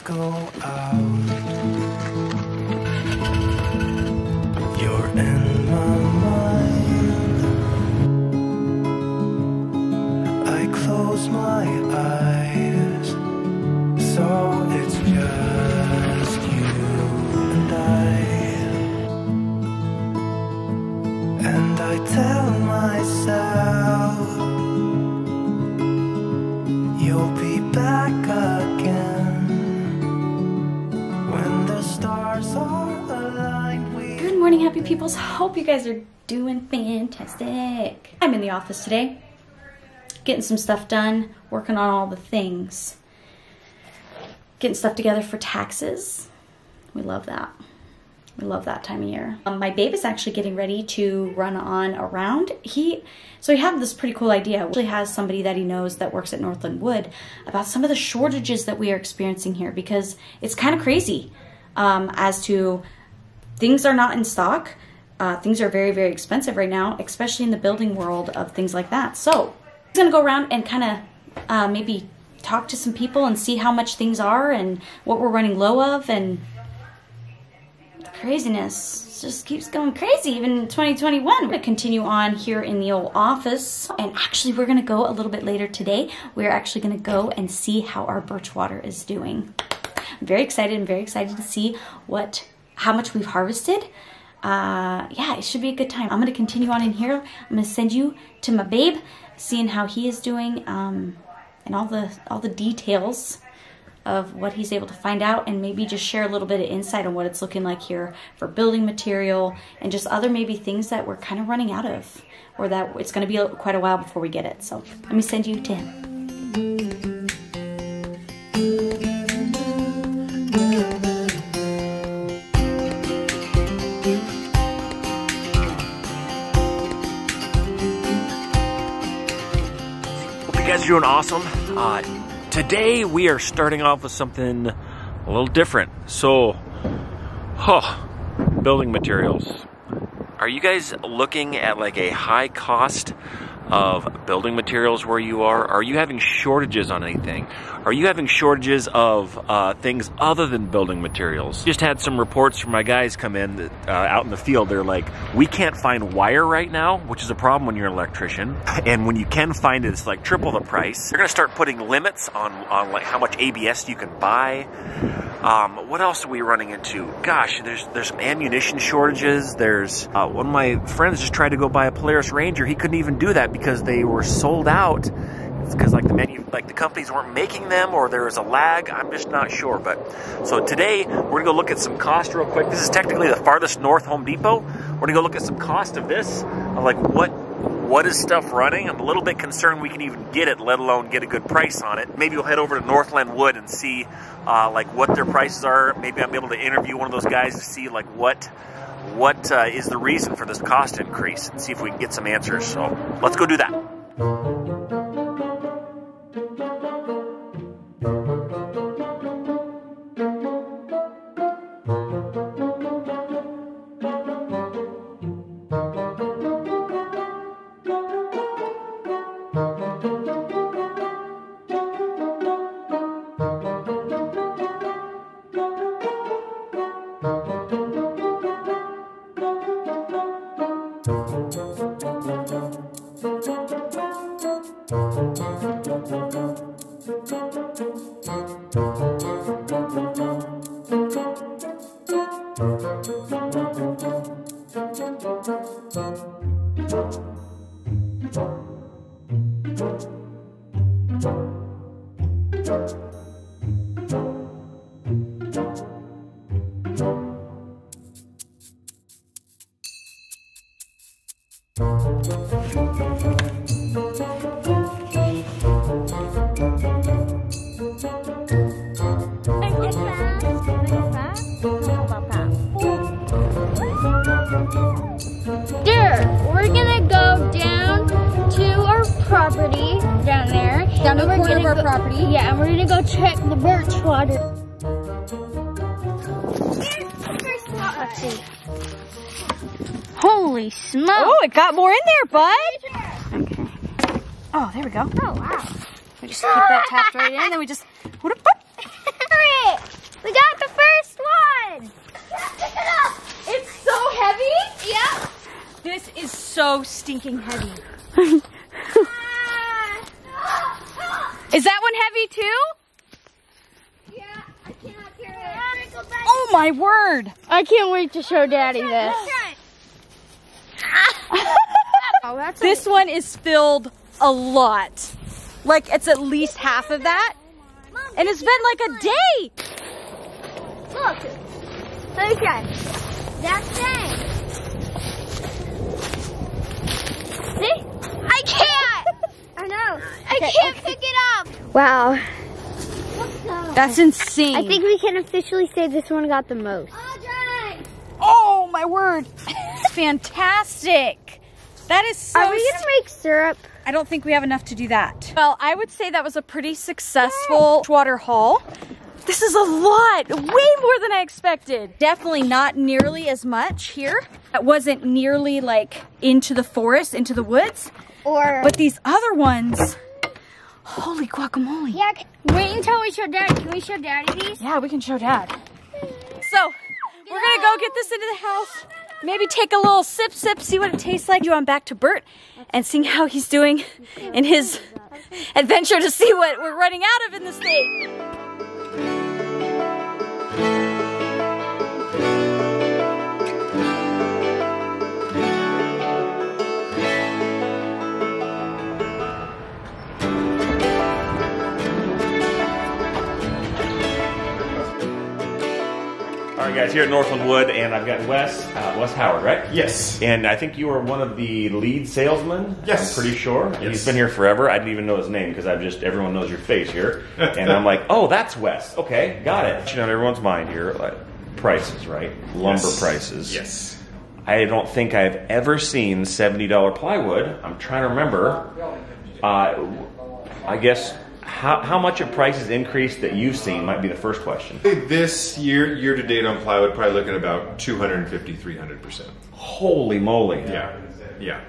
go out. You're in my mind. I close my eyes, so it's just you and I tell myself you'll be back again when the stars are aligned. Good morning, happy peoples. Hope you guys are doing fantastic. I'm in the office today, getting some stuff done, working on all the things, getting stuff together for taxes. We love that. We love that time of year. My babe is actually getting ready to run on around. So he had this pretty cool idea. He actually has somebody that he knows that works at Northland Wood about some of the shortages that we are experiencing here, because it's kind of crazy as to things are not in stock. Things are very, very expensive right now, especially in the building world of things like that. So he's gonna go around and kind of maybe talk to some people and see how much things are and what we're running low of, and craziness just keeps going crazy even in 2021. We're gonna continue on here in the old office, and actually we're gonna go a little bit later today. We're actually gonna go and see how our birch water is doing. I'm very excited. I'm very excited to see how much we've harvested. Yeah, it should be a good time. I'm gonna continue on in here. I'm gonna send you to my babe, seeing how he is doing, and all the details of what he's able to find out, and maybe just share a little bit of insight on what it's looking like here for building material and just other maybe things that we're kind of running out of, or that it's going to be quite a while before we get it. So let me send you to him. Hope you guys are doing awesome. Today we are starting off with something a little different. So, building materials. Are you guys looking at like a high cost of building materials where you are? Are you having shortages on anything? Are you having shortages of things other than building materials? Just had some reports from my guys come in that, out in the field. They're like, we can't find wire right now, which is a problem when you're an electrician. And when you can find it, it's like triple the price. They're gonna start putting limits on like how much ABS you can buy. What else are we running into? Gosh, there's some ammunition shortages. There's one of my friends just tried to go buy a Polaris Ranger. He couldn't even do that because they were sold out. It's because like the companies weren't making them, or there was a lag. I'm just not sure. But so today we're gonna go look at some cost real quick. This is technically the farthest north Home Depot. We're gonna go look at some cost of this, like what is stuff running. I'm a little bit concerned we can even get it, let alone get a good price on it. Maybe we'll head over to Northland Wood and see like what their prices are. Maybe I'm able to interview one of those guys to see like what is the reason for this cost increase, and see if we can get some answers. So let's go do that. We're gonna go down to our property down there. Down to the corner of our property? Yeah, and we're gonna go check the birch water. Let's see. Holy smoke! Oh, it got more in there, bud! Okay. Oh, there we go. Oh, wow. We just keep that tapped right in, and then we just... good. Pick it up. It's so heavy? Yeah. This is so stinking heavy. Is that one heavy too? Yeah, I cannot carry it. Oh my word. I can't wait to show Daddy this. Oh, that's This one is filled a lot. Like it's at least half of that. Mom, And it's been like a day. look. Okay. That thing. See? I can't. I know. I can't pick it up. Wow. That's insane. I think we can officially say this one got the most. Oh my word. Fantastic. That is so. Are we gonna make syrup? I don't think we have enough to do that. Well, I would say that was a pretty successful water haul. This is a lot, way more than I expected. Definitely not nearly as much here. That wasn't nearly like into the forest, into the woods. Or But these other ones, holy guacamole. yeah. Wait until we show Daddy. Can we show Daddy these? Yeah, we can show Dad. So, we're gonna go get this into the house. Maybe take a little sip, see what it tastes like. On back to Bert and seeing how he's doing in his adventure to see what we're running out of in the state. All right, guys, here at Northland Wood, and I've got Wes Howard, right? Yes. And I think you are one of the lead salesmen. Yes. I'm pretty sure. And Yes. he's been here forever. I didn't even know his name because everyone knows your face here. And I'm like, oh, that's Wes. Okay, got it. You know, in everyone's mind here, like prices, right? Lumber Yes. prices. Yes. I don't think I've ever seen $70 plywood. I'm trying to remember. I guess how much have prices increased that you've seen might be the first question. This year to date on plywood, probably looking at about 250, 300%. Holy moly. Yeah. Yeah.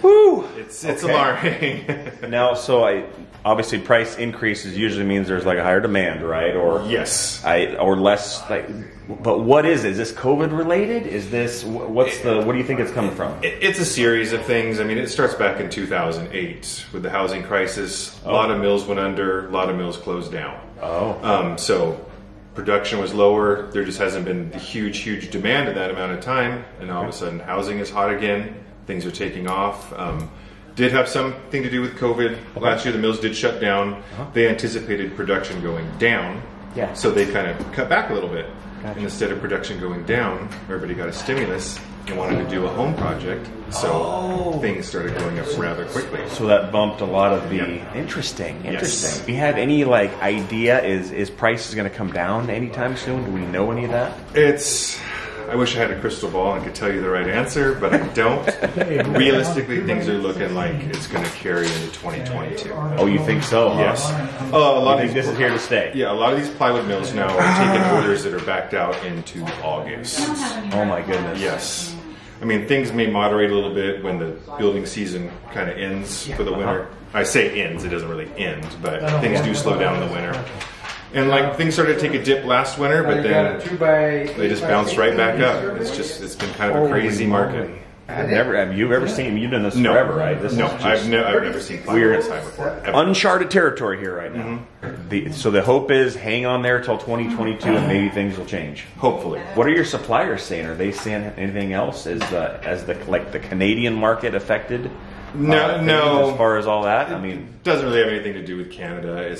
Woo! It's Okay. alarming. Now, so obviously price increases usually means there's like a higher demand, right? Or Yes. or less like. But what is it? Is this COVID related? Is this what do you think it's coming from? It's a series of things. I mean, it starts back in 2008 with the housing crisis. A lot of mills went under. A lot of mills closed down. So production was lower. There just hasn't been the huge demand in that amount of time. And all of a sudden, housing is hot again. Things are taking off. Did have something to do with COVID. Last year, the mills did shut down. They anticipated production going down. Yeah. So they kind of cut back a little bit. And instead of production going down, everybody got a stimulus and wanted to do a home project. So things started going up rather quickly. So that bumped a lot of the. Yeah. Interesting. Yes. Do you have any like idea? Is prices going to come down anytime soon? Do we know any of that? I wish I had a crystal ball and could tell you the right answer, but I don't. Realistically, things are looking like it's going to carry into 2022. Oh, you think so? Huh? Yes. A lot You of think this is here to stay? Yeah, a lot of these plywood mills now are taking orders that are backed out into August. Oh my goodness. Yes. I mean, things may moderate a little bit when the building season kind of ends for the winter. I say ends, it doesn't really end, but things do slow down in the winter. And like things started to take a dip last winter, but then they just bounced right back up. It's been kind of a crazy market. Have you ever seen? You've done this forever, right? This No, is just I've never seen plywood this high before. Ever. uncharted territory here right now. So the hope is hang on there till 2022, and maybe things will change. Hopefully. What are your suppliers saying? Are they saying anything else? Is the Canadian market affected? No. As far as all that, I mean, It doesn't really have anything to do with Canada. It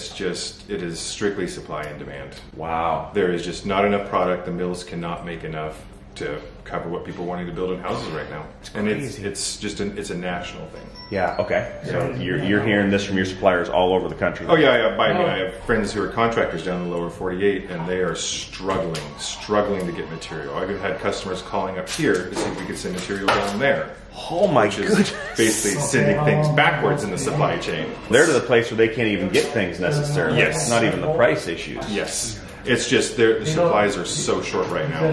is strictly supply and demand. wow. There is just not enough product. The mills cannot make enough to cover what people are wanting to build in houses right now. And it's a national thing. Yeah. Okay. So you're hearing this from your suppliers all over the country. Oh yeah. I have friends who are contractors down in the lower 48, and they are struggling to get material. I've even had customers calling up here to see if we could send material down there. Oh my Which is goodness. basically sending things backwards in the supply chain. They're to the place where they can't even get things necessarily. Yes. It's not even the price issues. Yes. It's just the supplies are so short right now.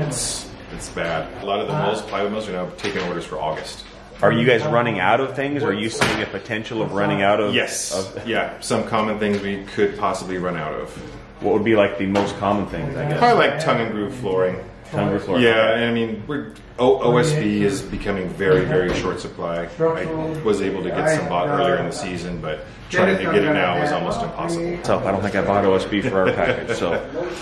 It's bad. A lot of the mills, plywood mills, are now taking orders for August. Are you guys running out of things? Or are you seeing a potential of running out of? Yes. Yeah, some common things we could possibly run out of. What would be like the most common things, I guess? Probably like tongue and groove flooring. Tongue and groove flooring. Yeah, and I mean, OSB is becoming very, very short supply. I was able to get some bought earlier in the season, but trying to get it now is almost impossible. So I don't think I bought OSB for our package. So,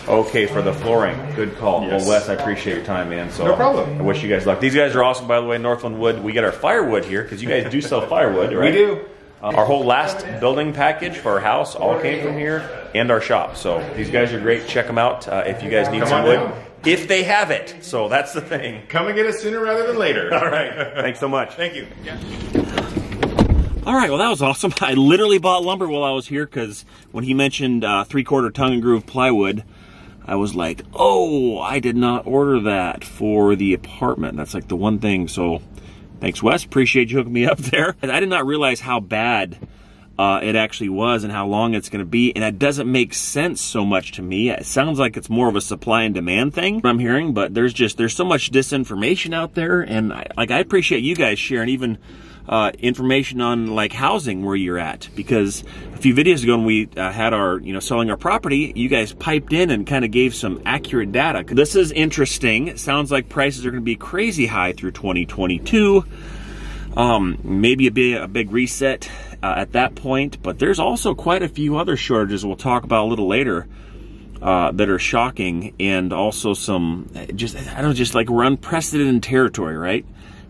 okay, for the flooring, good call. Yes. Well, Wes, I appreciate your time, man. So no problem. I wish you guys luck. These guys are awesome, by the way. Northland Wood. We get our firewood here because you guys do sell firewood, right? We do. Our whole last building package for our house all came from here, and our shop. So these guys are great. Check them out if you guys need some wood. Down. If they have it. So that's the thing. Come and get it sooner rather than later. All right. Thanks so much. Thank you. Yeah. All right, well, that was awesome. I literally bought lumber while I was here because when he mentioned 3/4 tongue and groove plywood, I was like, oh, I did not order that for the apartment. That's like the one thing. So thanks, Wes. Appreciate you hooking me up there. And I did not realize how bad it actually was and how long it's going to be. And it doesn't make sense so much to me. It sounds like it's more of a supply and demand thing I'm hearing, but there's so much disinformation out there. And I appreciate you guys sharing even information on like housing where you're at, because a few videos ago when we had our, selling our property, you guys piped in and kind of gave some accurate data. This is interesting. It sounds like prices are going to be crazy high through 2022. Maybe a big reset at that point, but there's also quite a few other shortages we'll talk about a little later that are shocking, and also some just like we're unprecedented territory, right?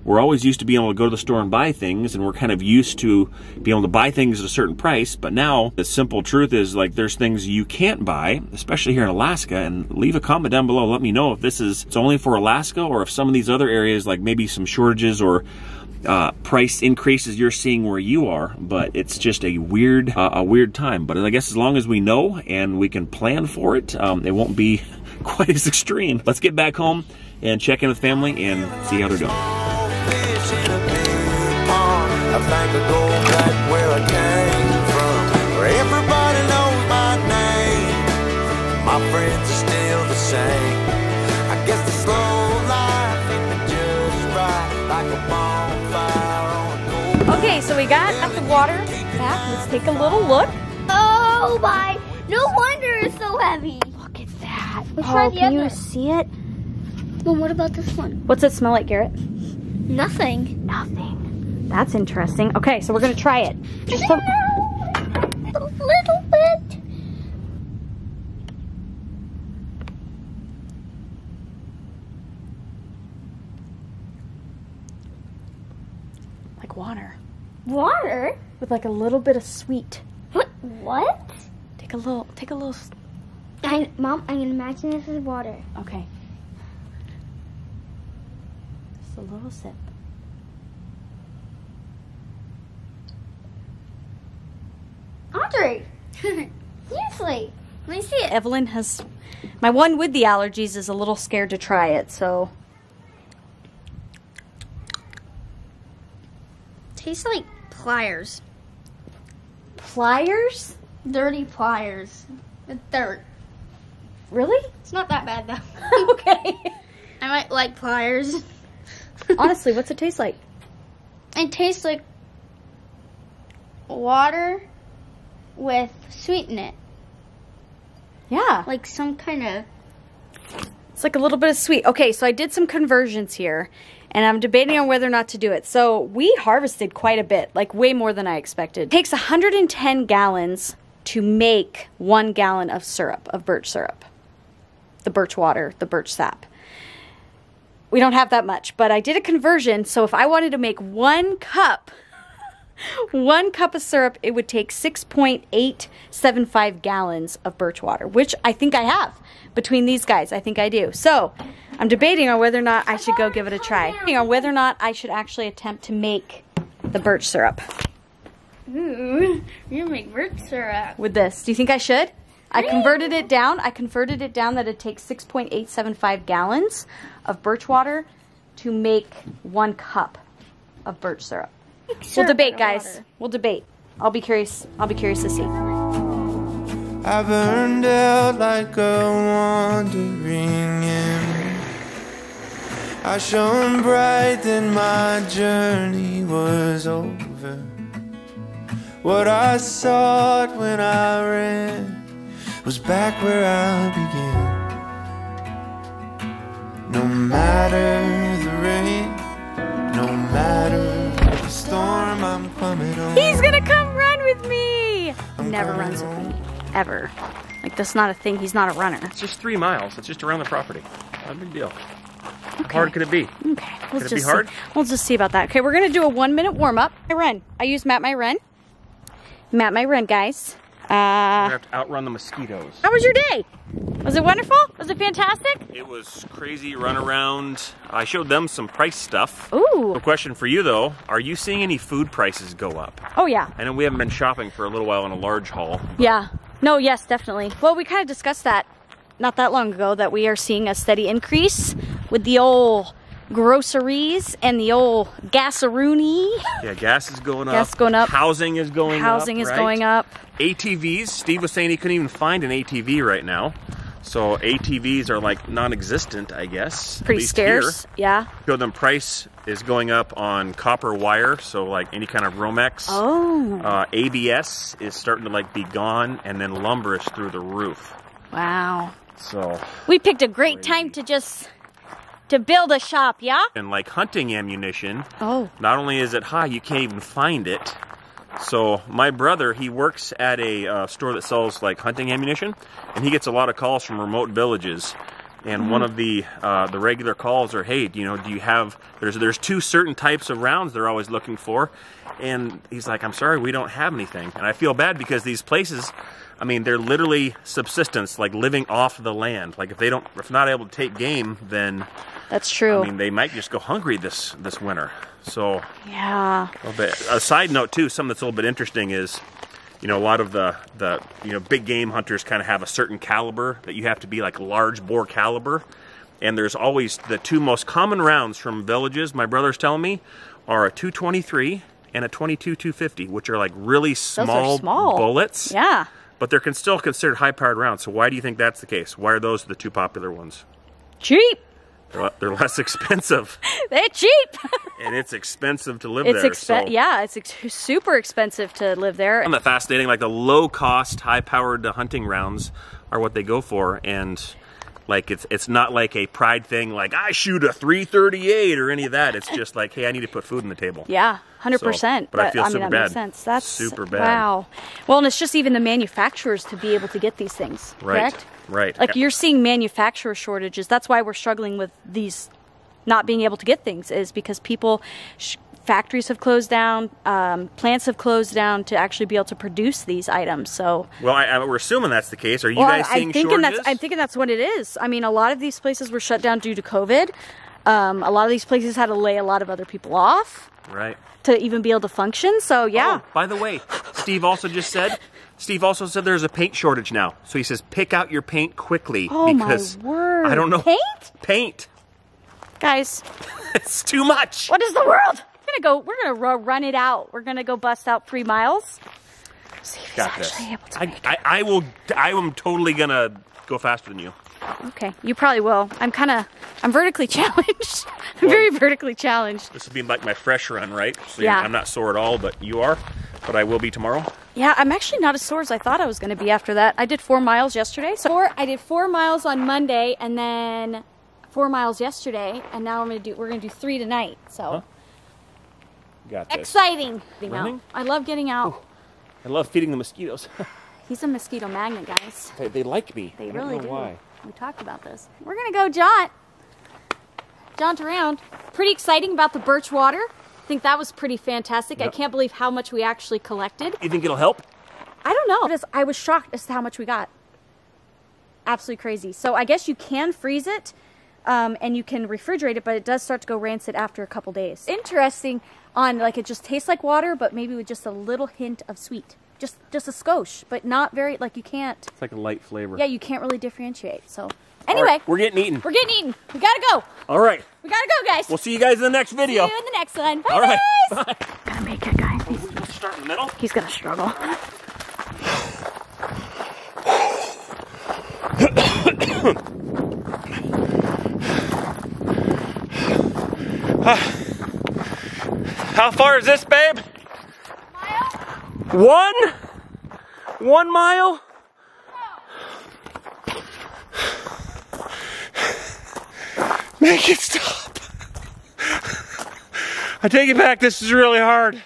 We're always used to being able to go to the store and buy things, and we're kind of used to being able to buy things at a certain price. But now the simple truth is, like, there's things you can't buy, especially here in Alaska. And leave a comment down below. Let me know if it's only for Alaska, or if some of these other areas, like maybe some shortages or price increases you're seeing where you are. But it's just a weird time. But I guess as long as we know and we can plan for it, it won't be quite as extreme. Let's get back home and check in with family and see how they're doing. I think I go back where I came from, where everybody knows my name. My friends are still the same. I guess the slow life hit me just right, like a bonfire on a cold. Okay, so we got the water back. Let's take a little look. Oh my! No wonder it's so heavy. Look at that. Let's try the can other. you see it? Well, what about this one? What's it smell like, Garrett? Nothing. Nothing. That's interesting. Okay, so we're gonna try it. Just A little bit. like water Water? with like a little bit of sweet. What? Take a little. Mom, I can imagine this is water. Okay. Just a little sip. Audrey! Seriously. Let me see it. Evelyn has, my one with the allergies is a little scared to try it, so. Tastes like pliers. Pliers? Dirty pliers. With dirt. Really? It's not that bad though. Okay. I might like pliers. Honestly, what's it taste like? It tastes like water with sweet in it. Yeah. Like some kind of... It's like a little bit of sweet. Okay, so I did some conversions here, and I'm debating on whether or not to do it. So we harvested quite a bit, like way more than I expected. It takes 110 gallons to make 1 gallon of syrup, of birch syrup. The birch water, the birch sap. We don't have that much, but I did a conversion, so if I wanted to make 1 cup of syrup, it would take 6.875 gallons of birch water, which I think I have. Between these guys, I think I do. So, I'm debating on whether or not I should go give it a try. On whether or not I should actually attempt to make the birch syrup. Ooh, you're gonna make birch syrup. With this. Do you think I should? I converted it down. That it takes 6.875 gallons of birch water to make 1 cup of birch syrup. We'll debate, guys. We'll debate. I'll be curious to see. I burned out like a wandering ember. I shone bright, then my journey was over. What I sought when I ran was back where I began. No matter the rain, no matter the storm, I'm coming on. He's gonna come run with me! Never runs with me, ever. Like, that's not a thing, he's not a runner. It's just 3 miles. It's just around the property. Not a big deal. Okay. How hard could it be? Okay, Could it be hard? We'll just see about that. Okay, we're gonna do a 1-minute warm up. I run. I use Map My Run. Map My Run, guys. We have to outrun the mosquitoes. How was your day? Was it wonderful? Was it fantastic? It was crazy run around. I showed them some price stuff. Ooh. A question for you though, are you seeing any food prices go up? Oh yeah. I know we haven't been shopping for a little while in a large haul. Yeah. No, yes, definitely. Well, we kind of discussed that not that long ago, that we are seeing a steady increase with the old groceries and the old gas-a-rooney. Yeah, gas is going up. Gas is going up. Housing is going up. Housing is right? going up. ATVs, Steve was saying he couldn't even find an ATV right now. So ATVs are like non-existent, I guess. Pretty scarce, yeah. Show them price is going up on copper wire, so like any kind of Romex. Oh. ABS is starting to like be gone, and then lumber is through the roof. Wow. So we picked a great time to build a shop, yeah? and like hunting ammunition, Oh. not only is it high, you can't even find it. So my brother, he works at a store that sells like hunting ammunition, and he gets a lot of calls from remote villages. And one of the regular calls are, hey, you know, do you have? There's 2 certain types of rounds they're always looking for, and he's like, I'm sorry, we don't have anything. And I feel bad because these places, I mean, they're literally subsistence, like living off the land. Like if not able to take game, then That's true. I mean, they might just go hungry this winter. So yeah. a little bit. A side note too, something that's a little bit interesting is, you know, a lot of the big game hunters kind of have a certain caliber that you have to be, like large bore caliber. And there's always the 2 most common rounds from villages, my brother's telling me, are a .223 and a .22-250, which are like really small bullets. Yeah. But they're still considered high-powered rounds. So why do you think that's the case? Why are those the 2 popular ones? Cheap. They're less expensive. They're cheap. And it's expensive to live there. Yeah, it's super expensive to live there. I find that fascinating. Like the low-cost, high-powered hunting rounds are what they go for, and like it's not like a pride thing. Like I shoot a .338 or any of that. It's just like, hey, I need to put food on the table. Yeah, 100%. So, but I feel super that bad. Makes sense. That's super bad. Wow. Well, and it's just even the manufacturers to be able to get these things. Right. Correct? Right. Like you're seeing manufacturer shortages. That's why we're struggling with these not being able to get things, is because factories have closed down, plants have closed down to actually be able to produce these items. So, well, we're assuming that's the case. Are you guys seeing shortages? I'm thinking that's what it is. I mean, a lot of these places were shut down due to COVID. A lot of these places had to lay a lot of other people off, right, to even be able to function. So, yeah. Oh, by the way, Steve also said there's a paint shortage now. So he says, pick out your paint quickly. Oh, because my word. I don't know. Paint. Guys. It's too much. What is the world? We're gonna run it out. We're gonna go bust out 3 miles. See if he's actually able to make it. I am totally gonna go faster than you. Okay, you probably will. I'm vertically challenged. I'm very vertically challenged. This will be like my fresh run, right? So yeah. I'm not sore at all, but you are. But I will be tomorrow. Yeah, I'm actually not as sore as I thought I was going to be after that. I did 4 miles yesterday. I did 4 miles on Monday, and then 4 miles yesterday, and now we're gonna do 3 tonight. So got this. Exciting. Running? I love getting out. Ooh. I love feeding the mosquitoes. He's a mosquito magnet, guys. They like me. They I don't really know do. Why. We talked about this. We're gonna go jaunt around. Pretty exciting about the birch water. I think that was pretty fantastic. Yep. I can't believe how much we actually collected. You think it'll help? I don't know. I was shocked as to how much we got. Absolutely crazy. So I guess you can freeze it and you can refrigerate it, but it does start to go rancid after a couple days. Interesting on like it just tastes like water, but maybe with just a little hint of sweet. Just a skosh, but not very, like you can't. It's like a light flavor. Yeah, you can't really differentiate. So anyway. Right, we're getting eaten. We're getting eaten. We gotta go. All right. We gotta go, guys. We'll see you guys in the next video. See you in the next one. Bye, all right. guys. Bye. Gotta make it, guys. We'll start in the middle. He's gonna struggle. How far is this, babe? Mile. 1 mile? Make it stop. I take it back, this is really hard.